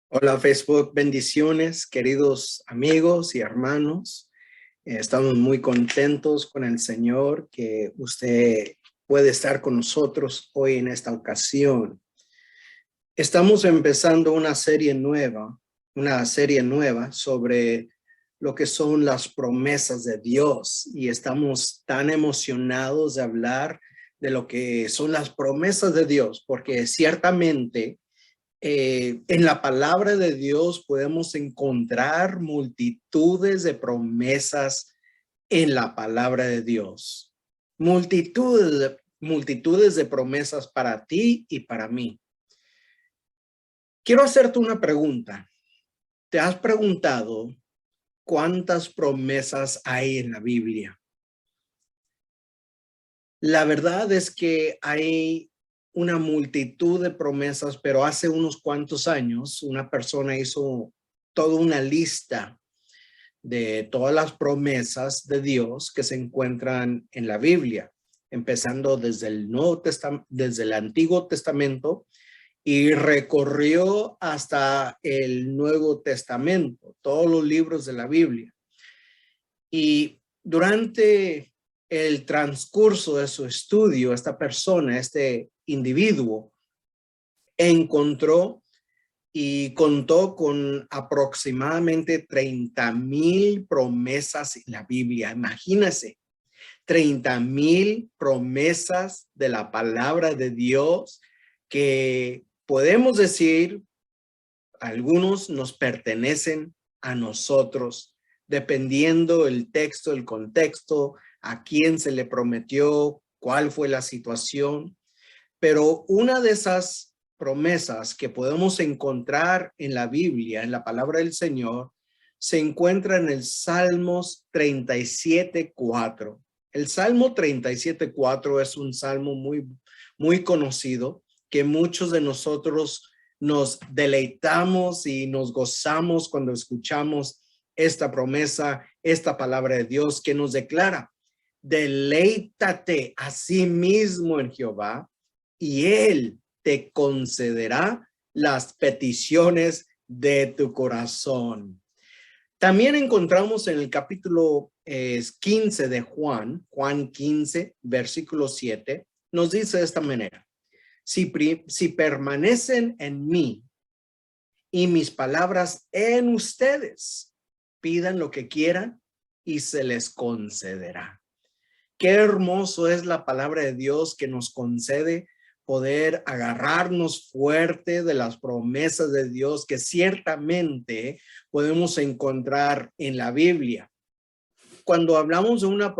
Hola Facebook, bendiciones, queridos amigos y hermanos. Estamos muy contentos con el Señor que usted puede estar con nosotros hoy en esta ocasión. Estamos empezando una serie nueva sobre lo que son las promesas de Dios y estamos tan emocionados de hablar de lo que son las promesas de Dios, porque ciertamente en la palabra de Dios podemos encontrar multitudes de promesas en la palabra de Dios. Multitudes de promesas para ti y para mí. Quiero hacerte una pregunta. ¿Te has preguntado cuántas promesas hay en la Biblia? La verdad es que hay una multitud de promesas, pero hace unos cuantos años una persona hizo toda una lista de todas las promesas de Dios que se encuentran en la Biblia, empezando desde desde el Antiguo Testamento y recorrió hasta el Nuevo Testamento, todos los libros de la Biblia. Y durante el transcurso de su estudio, esta persona, este individuo, encontró y contó con aproximadamente 30,000 promesas en la Biblia. Imagínense, 30,000 promesas de la palabra de Dios que podemos decir, algunos nos pertenecen a nosotros, dependiendo el texto, el contexto, a quién se le prometió, cuál fue la situación. Pero una de esas promesas que podemos encontrar en la Biblia, en la palabra del Señor, se encuentra en el Salmos 37:4. El Salmo 37:4 es un salmo muy conocido que muchos de nosotros nos deleitamos y nos gozamos cuando escuchamos esta promesa, esta palabra de Dios que nos declara: deleítate a sí mismo en Jehová y Él te concederá las peticiones de tu corazón. También encontramos en el capítulo 15 de Juan 15, versículo 7, nos dice de esta manera: si permanecen en mí y mis palabras en ustedes, pidan lo que quieran y se les concederá. Qué hermoso es la palabra de Dios que nos concede poder agarrarnos fuerte de las promesas de Dios que ciertamente podemos encontrar en la Biblia. Cuando hablamos de una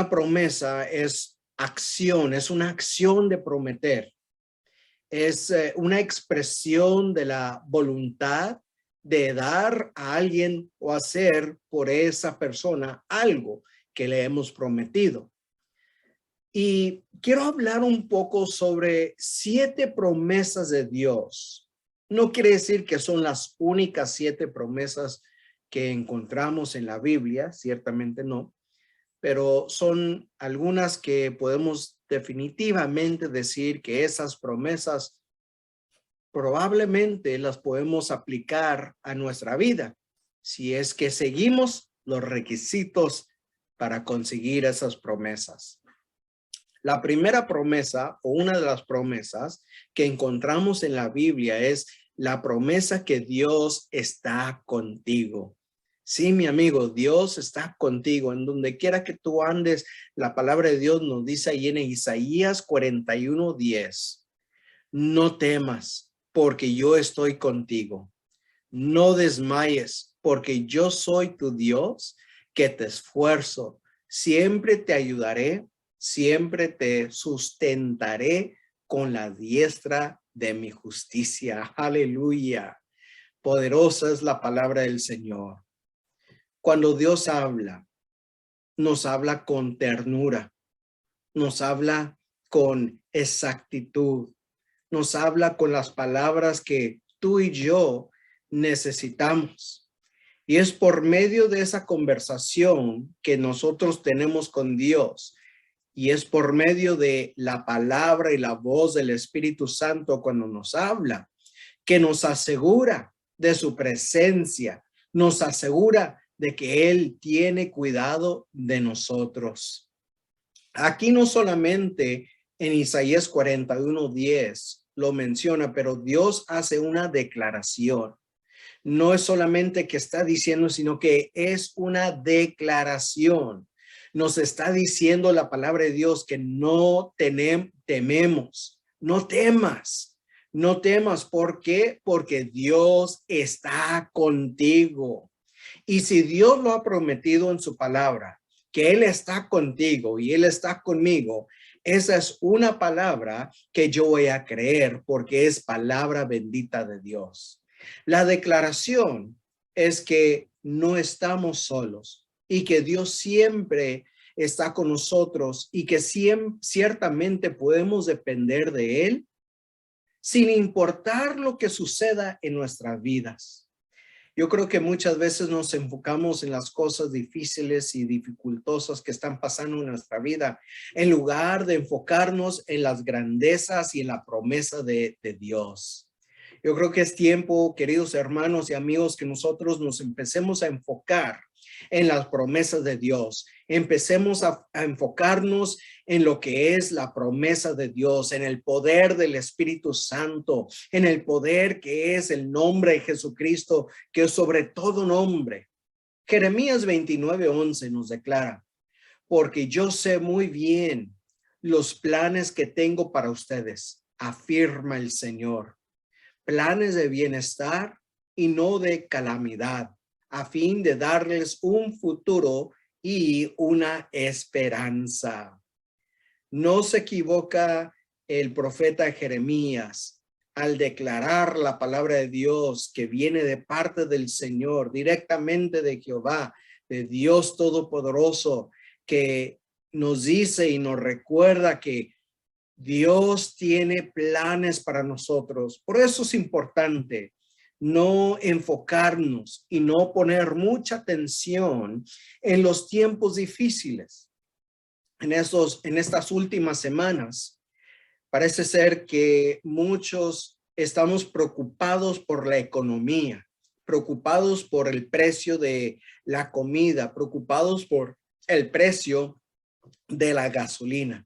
promesa es acción, es una acción de prometer. Es una expresión de la voluntad de dar a alguien o hacer por esa persona algo que le hemos prometido. Y quiero hablar un poco sobre 7 promesas de Dios. No quiere decir que son las únicas 7 promesas que encontramos en la Biblia, ciertamente no, pero son algunas que podemos definitivamente decir que esas promesas probablemente las podemos aplicar a nuestra vida si es que seguimos los requisitos para conseguir esas promesas. La primera promesa o una de las promesas que encontramos en la Biblia es la promesa que Dios está contigo. Sí, mi amigo, Dios está contigo en donde quiera que tú andes. La palabra de Dios nos dice ahí en Isaías 41:10: no temas, porque yo estoy contigo. No desmayes, porque yo soy tu Dios, que te esfuerzo. Siempre te ayudaré, siempre te sustentaré con la diestra de mi justicia. Aleluya. Poderosa es la palabra del Señor. Cuando Dios habla, nos habla con ternura, nos habla con exactitud, nos habla con las palabras que tú y yo necesitamos. Y es por medio de esa conversación que nosotros tenemos con Dios, y es por medio de la palabra y la voz del Espíritu Santo cuando nos habla, que nos asegura de su presencia, nos asegura de que Él tiene cuidado de nosotros. Aquí no solamente en Isaías 41:10 lo menciona, pero Dios hace una declaración. No es solamente que está diciendo, sino que es una declaración. Nos está diciendo la palabra de Dios que no tememos, no temas, no temas. ¿Por qué? Porque Dios está contigo. Y si Dios lo ha prometido en su palabra, que Él está contigo y Él está conmigo, esa es una palabra que yo voy a creer porque es palabra bendita de Dios. La declaración es que no estamos solos y que Dios siempre está con nosotros y que ciertamente podemos depender de Él sin importar lo que suceda en nuestras vidas. Yo creo que muchas veces nos enfocamos en las cosas difíciles y dificultosas que están pasando en nuestra vida, en lugar de enfocarnos en las grandezas y en la promesa de Dios. Yo creo que es tiempo, queridos hermanos y amigos, que nosotros nos empecemos a enfocar en las promesas de Dios. Empecemos a enfocarnos en lo que es la promesa de Dios, en el poder del Espíritu Santo, en el poder que es el nombre de Jesucristo, que es sobre todo nombre. Jeremías 29:11 nos declara: porque yo sé muy bien los planes que tengo para ustedes, afirma el Señor, planes de bienestar y no de calamidad, a fin de darles un futuro y una esperanza. No se equivoca el profeta Jeremías al declarar la palabra de Dios que viene de parte del Señor, directamente de Jehová, de Dios Todopoderoso, que nos dice y nos recuerda que Dios tiene planes para nosotros. Por eso es importante no enfocarnos y no poner mucha atención en los tiempos difíciles. En estas últimas semanas, parece ser que muchos estamos preocupados por la economía, preocupados por el precio de la comida, preocupados por el precio de la gasolina.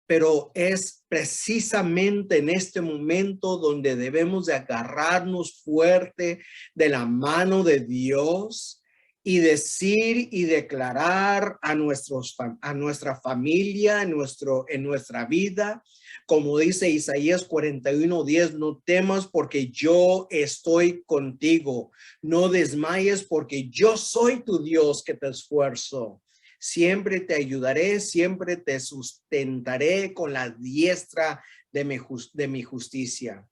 Pero es precisamente en este momento donde debemos de agarrarnos fuerte de la mano de Dios y decir y declarar a nuestra familia, en nuestra vida, como dice Isaías 41:10, no temas porque yo estoy contigo, no desmayes porque yo soy tu Dios que te esfuerzo. Siempre te ayudaré, siempre te sustentaré con la diestra de mi justicia.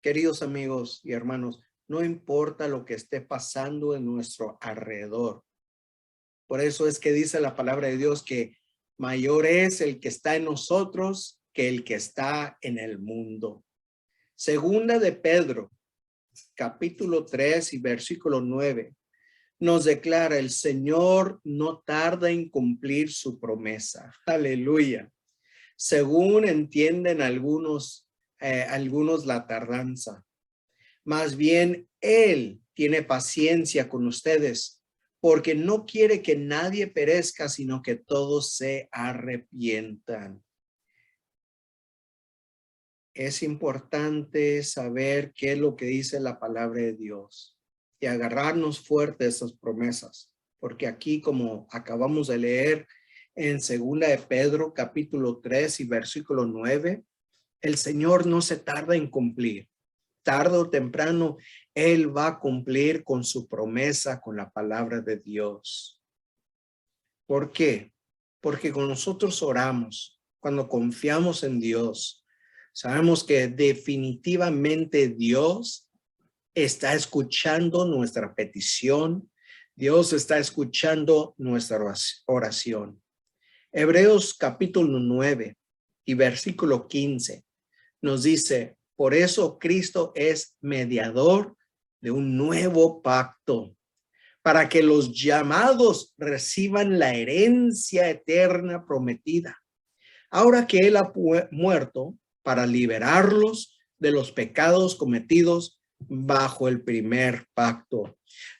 Queridos amigos y hermanos, no importa lo que esté pasando en nuestro alrededor. Por eso es que dice la palabra de Dios que mayor es el que está en nosotros que el que está en el mundo. Segunda de Pedro, capítulo 3 y versículo 9. Nos declara: el Señor no tarda en cumplir su promesa. Aleluya. Según entienden algunos la tardanza. Más bien, Él tiene paciencia con ustedes, porque no quiere que nadie perezca, sino que todos se arrepientan. Es importante saber qué es lo que dice la palabra de Dios y agarrarnos fuerte de esas promesas, porque aquí, como acabamos de leer en segunda de Pedro, capítulo 3 y versículo 9, el Señor no se tarda en cumplir. Tarde o temprano, Él va a cumplir con su promesa, con la palabra de Dios. ¿Por qué? Porque cuando nosotros oramos, cuando confiamos en Dios, sabemos que definitivamente Dios está escuchando nuestra petición. Dios está escuchando nuestra oración. Hebreos capítulo 9 y versículo 15 nos dice: por eso Cristo es mediador de un nuevo pacto, para que los llamados reciban la herencia eterna prometida. Ahora que Él ha muerto para liberarlos de los pecados cometidos bajo el primer pacto.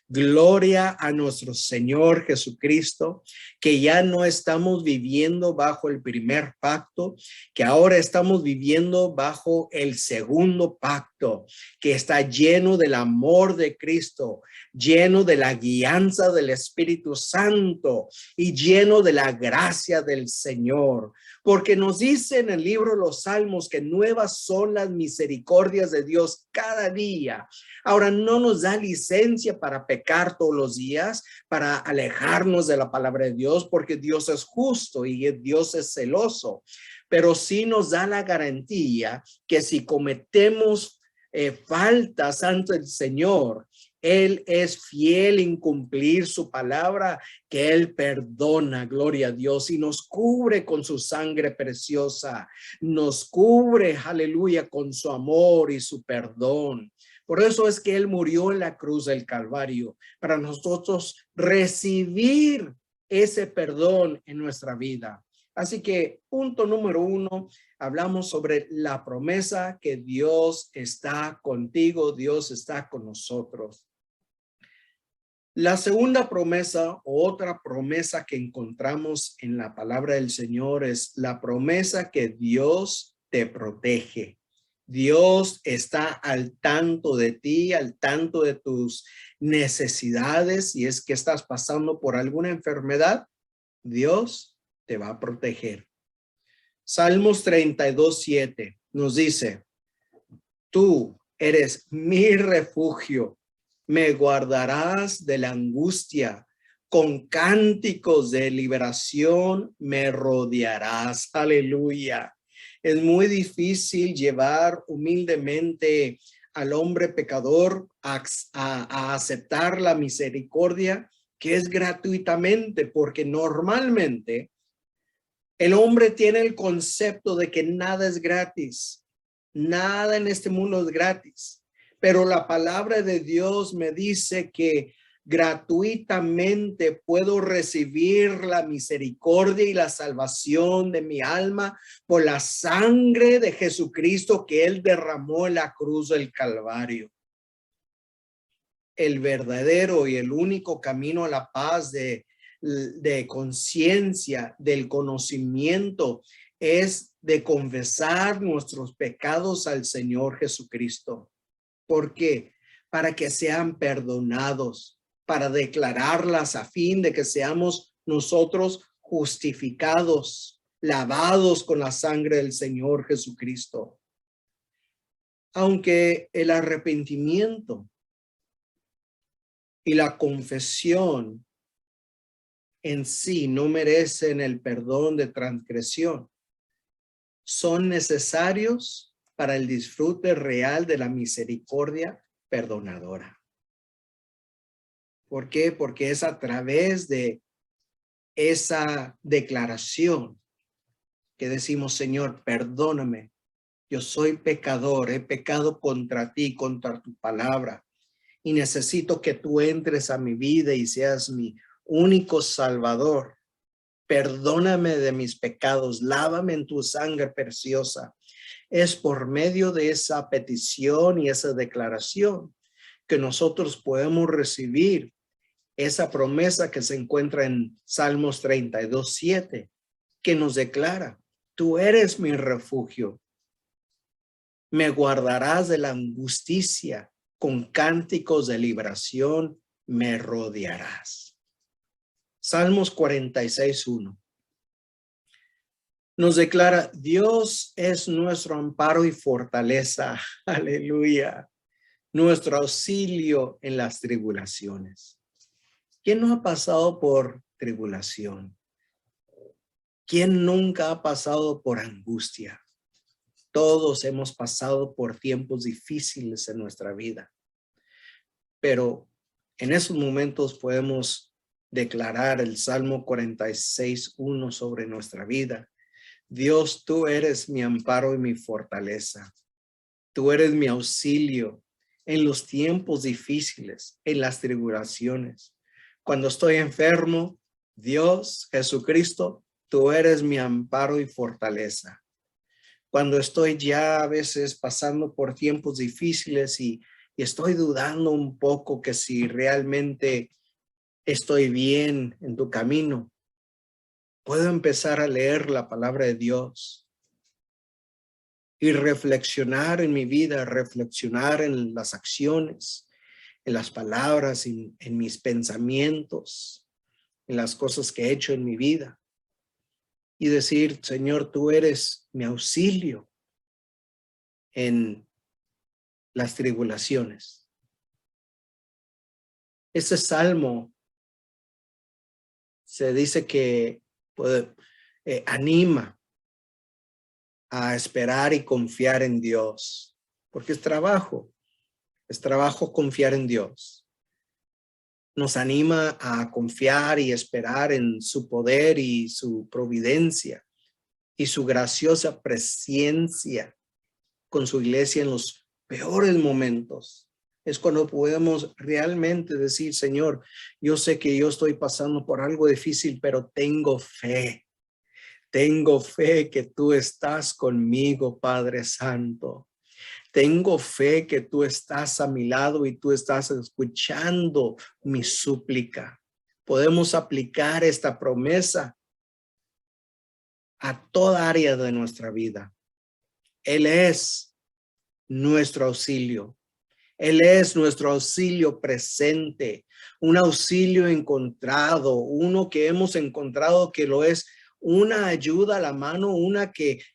Gloria a nuestro Señor Jesucristo, que ya no estamos viviendo bajo el primer pacto, que ahora estamos viviendo bajo el segundo pacto, que está lleno del amor de Cristo, lleno de la guianza del Espíritu Santo y lleno de la gracia del Señor. Porque nos dice en el libro de los Salmos que nuevas son las misericordias de Dios cada día. Ahora no nos da licencia para pecar todos los días, para alejarnos de la palabra de Dios, porque Dios es justo y Dios es celoso, pero sí nos da la garantía que si cometemos faltas ante el Señor, Él es fiel en cumplir su palabra, que Él perdona, gloria a Dios, y nos cubre con su sangre preciosa, nos cubre, aleluya, con su amor y su perdón. Por eso es que Él murió en la cruz del Calvario, para nosotros recibir ese perdón en nuestra vida. Así que punto número 1, hablamos sobre la promesa que Dios está contigo, Dios está con nosotros. La segunda promesa, o otra promesa que encontramos en la palabra del Señor, es la promesa que Dios te protege. Dios está al tanto de ti, al tanto de tus necesidades. Si es que estás pasando por alguna enfermedad, Dios te va a proteger. Salmos 32:7 nos dice: tú eres mi refugio, me guardarás de la angustia, con cánticos de liberación me rodearás. Aleluya. Es muy difícil llevar humildemente al hombre pecador a aceptar la misericordia que es gratuitamente, porque normalmente el hombre tiene el concepto de que nada es gratis, nada en este mundo es gratis, pero la palabra de Dios me dice que gratuitamente puedo recibir la misericordia y la salvación de mi alma por la sangre de Jesucristo que Él derramó en la cruz del Calvario. El verdadero y el único camino a la paz de conciencia, del conocimiento, es de confesar nuestros pecados al Señor Jesucristo. ¿Por qué? Para que sean perdonados, para declararlas a fin de que seamos nosotros justificados, lavados con la sangre del Señor Jesucristo. Aunque el arrepentimiento y la confesión en sí no merecen el perdón de transgresión, son necesarios para el disfrute real de la misericordia perdonadora. ¿Por qué? Porque es a través de esa declaración que decimos: Señor, perdóname, yo soy pecador, he pecado contra ti, contra tu palabra, y necesito que tú entres a mi vida y seas mi único Salvador. Perdóname de mis pecados, lávame en tu sangre preciosa. Es por medio de esa petición y esa declaración que nosotros podemos recibir esa promesa que se encuentra en Salmos 32:7, que nos declara: tú eres mi refugio, me guardarás de la angustia, con cánticos de liberación me rodearás. Salmos 46:1 nos declara: Dios es nuestro amparo y fortaleza, aleluya, nuestro auxilio en las tribulaciones. ¿Quién no ha pasado por tribulación? ¿Quién nunca ha pasado por angustia? Todos hemos pasado por tiempos difíciles en nuestra vida, pero en esos momentos podemos declarar el Salmo 46:1 sobre nuestra vida. Dios, tú eres mi amparo y mi fortaleza. Tú eres mi auxilio en los tiempos difíciles, en las tribulaciones. Cuando estoy enfermo, Dios, Jesucristo, tú eres mi amparo y fortaleza. Cuando estoy ya a veces pasando por tiempos difíciles y estoy dudando un poco que si realmente estoy bien en tu camino, puedo empezar a leer la palabra de Dios y reflexionar en mi vida, reflexionar en las acciones, en las palabras, en mis pensamientos, en las cosas que he hecho en mi vida. Y decir, Señor, tú eres mi auxilio en las tribulaciones. Este salmo se dice que anima a esperar y confiar en Dios, porque es trabajo confiar en Dios. Nos anima a confiar y esperar en su poder y su providencia y su graciosa presencia con su iglesia en los peores momentos. Es cuando podemos realmente decir, Señor, yo sé que yo estoy pasando por algo difícil, pero tengo fe. Tengo fe que tú estás conmigo, Padre Santo. Tengo fe que tú estás a mi lado y tú estás escuchando mi súplica. Podemos aplicar esta promesa a toda área de nuestra vida. Él es nuestro auxilio. Él es nuestro auxilio presente, un auxilio encontrado, uno que hemos encontrado que lo es, una ayuda a la mano, una que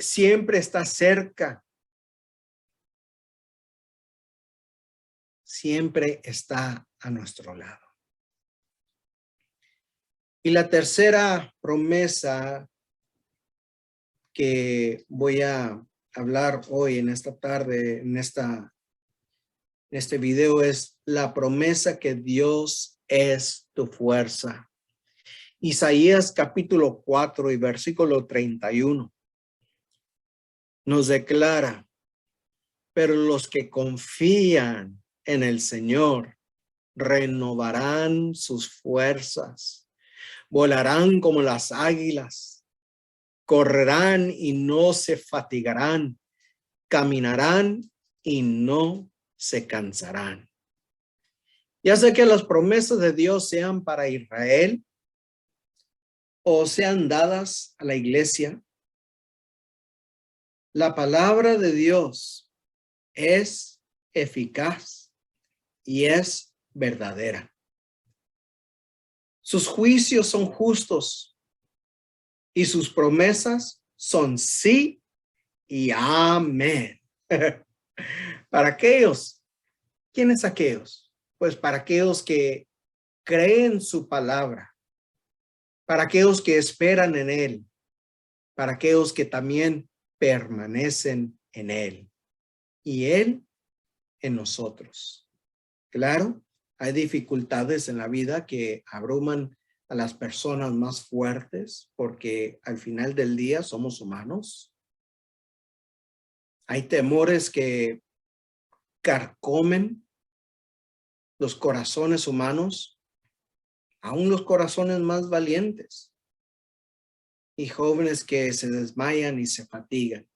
siempre está cerca. Siempre está a nuestro lado. Y la tercera promesa que voy a hablar hoy en esta tarde, en este video, es la promesa que Dios es tu fuerza. Isaías capítulo 4 y versículo 31 nos declara, pero los que confían en el Señor renovarán sus fuerzas, volarán como las águilas, correrán y no se fatigarán, caminarán y no se cansarán. Ya sea que las promesas de Dios sean para Israel o sean dadas a la iglesia, la palabra de Dios es eficaz y es verdadera. Sus juicios son justos y sus promesas son sí y amén. Para aquellos, ¿quiénes aquellos? Pues para aquellos que creen su palabra, para aquellos que esperan en él, para aquellos que también permanecen en él y él en nosotros. Claro, hay dificultades en la vida que abruman a las personas más fuertes porque al final del día somos humanos. Hay temores que carcomen los corazones humanos, aún los corazones más valientes, y jóvenes que se desmayan y se fatigan.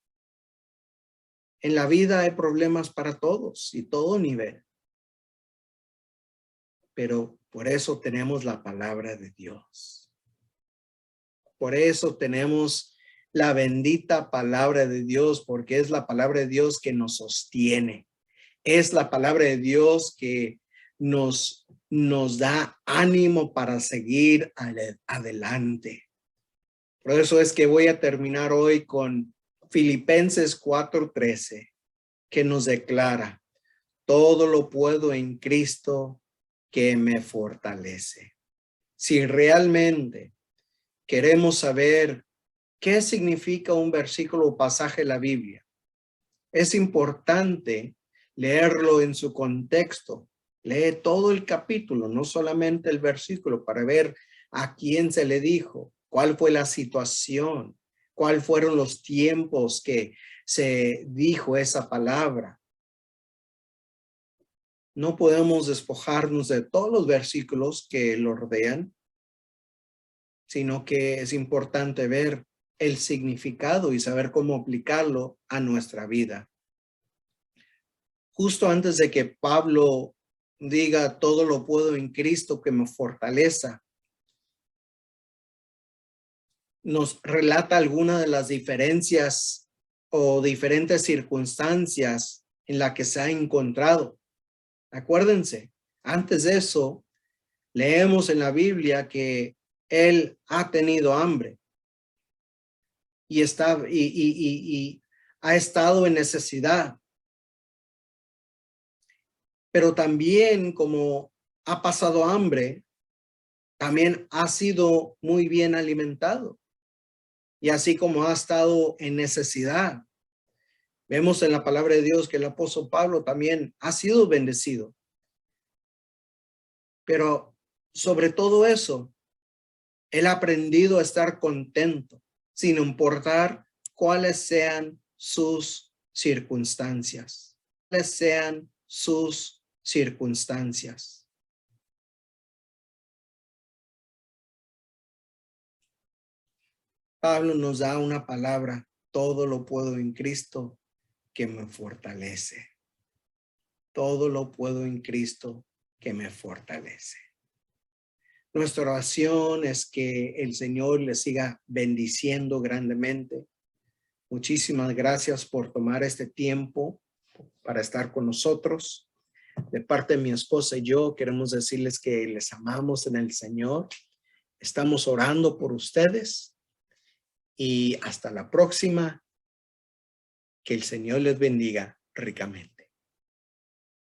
En la vida hay problemas para todos y todo nivel, pero por eso tenemos la palabra de Dios. Por eso tenemos la bendita palabra de Dios, porque es la palabra de Dios que nos sostiene. Es la palabra de Dios que nos da ánimo para seguir adelante. Por eso es que voy a terminar hoy con Filipenses 4:13, que nos declara, todo lo puedo en Cristo que me fortalece. Si realmente queremos saber qué significa un versículo o pasaje de la Biblia, es importante leerlo en su contexto. Lee todo el capítulo, no solamente el versículo, para ver a quién se le dijo, cuál fue la situación, cuáles fueron los tiempos que se dijo esa palabra. No podemos despojarnos de todos los versículos que lo rodean, sino que es importante ver el significado y saber cómo aplicarlo a nuestra vida. Justo antes de que Pablo diga todo lo puedo en Cristo que me fortaleza, nos relata algunas de las diferencias o diferentes circunstancias en las que se ha encontrado. Acuérdense, antes de eso, leemos en la Biblia que él ha tenido hambre y ha estado en necesidad. Pero también como ha pasado hambre, también ha sido muy bien alimentado. Y así como ha estado en necesidad, vemos en la palabra de Dios que el apóstol Pablo también ha sido bendecido. Pero sobre todo eso, él ha aprendido a estar contento, sin importar cuáles sean sus circunstancias. Cuáles sean sus circunstancias. Pablo nos da una palabra: todo lo puedo en Cristo que me fortalece. Todo lo puedo en Cristo que me fortalece. Nuestra oración es que el Señor les siga bendiciendo grandemente. Muchísimas gracias por tomar este tiempo para estar con nosotros. De parte de mi esposa y yo, queremos decirles que les amamos en el Señor. Estamos orando por ustedes y hasta la próxima. Que el Señor les bendiga ricamente.